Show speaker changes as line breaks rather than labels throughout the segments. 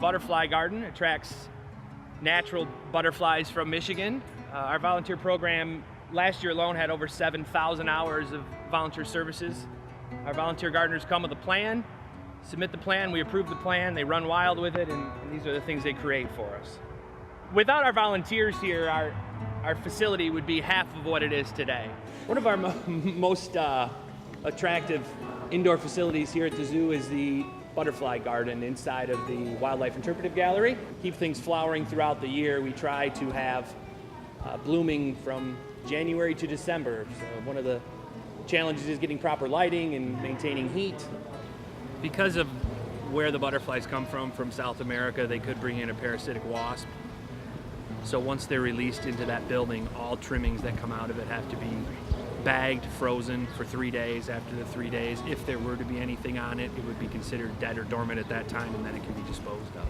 butterfly garden. It attracts natural butterflies from Michigan. Our volunteer program last year alone had over 7,000 hours of volunteer services. Our volunteer gardeners come with a plan, submit the plan, we approve the plan, they run wild with it, and these are the things they create for us. Without our volunteers here, our facility would be half of what it is today. One of our most attractive indoor facilities here at the zoo is the butterfly garden inside of the Wildlife Interpretive Gallery. Keep things flowering throughout the year. We try to have blooming from January to December. So one of the challenges is getting proper lighting and maintaining heat. Because of where the butterflies come from South America, they could bring in a parasitic wasp. So once they're released into that building, all trimmings that come out of it have to be bagged, frozen for 3 days. After the 3 days, if there were to be anything on it, it would be considered dead or dormant at that time, and then it can be disposed of.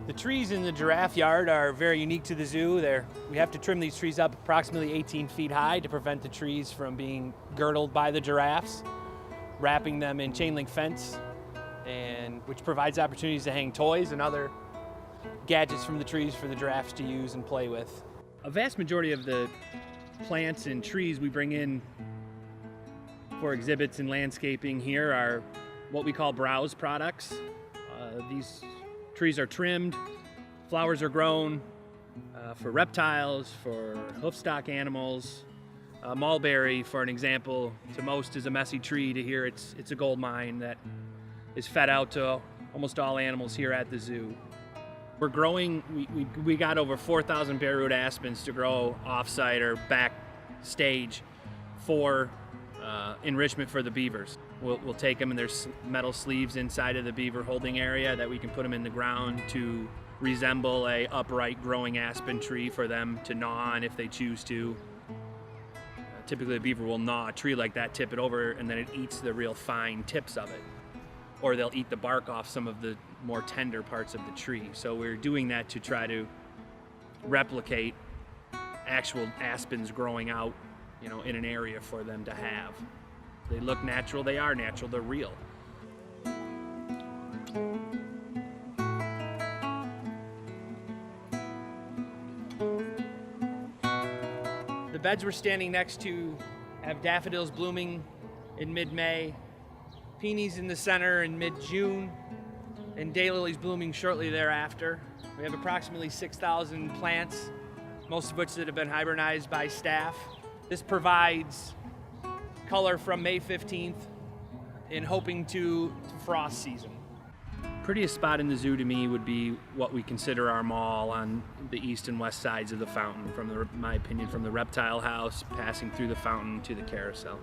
The trees in the giraffe yard are very unique to the zoo. We have to trim these trees up approximately 18 feet high to prevent the trees from being girdled by the giraffes, wrapping them in chain link fence, which provides opportunities to hang toys and other gadgets from the trees for the giraffes to use and play with. A vast majority of the plants and trees we bring in for exhibits and landscaping here are what we call browse products. These trees are trimmed, flowers are grown for reptiles, for hoofstock animals. Mulberry, for an example, to most is a messy tree. To here, it's a gold mine that is fed out to almost all animals here at the zoo. We're growing, we got over 4,000 bare root aspens to grow off-site or backstage for enrichment for the beavers. We'll take them, and there's metal sleeves inside of the beaver holding area that we can put them in the ground to resemble a upright growing aspen tree for them to gnaw on if they choose to. Typically, the beaver will gnaw a tree like that, tip it over, and then it eats the real fine tips of it. Or they'll eat the bark off some of the more tender parts of the tree. So we're doing that to try to replicate actual aspens growing out, in an area for them to have. They look natural, they are natural, they're real. The beds we're standing next to have daffodils blooming in mid-May, peonies in the center in mid-June, and daylilies blooming shortly thereafter. We have approximately 6,000 plants, most of which that have been hybridized by staff. This provides color from May 15th in hoping to frost season. Prettiest spot in the zoo to me would be what we consider our mall on the east and west sides of the fountain, from my opinion, from the reptile house, passing through the fountain to the carousel.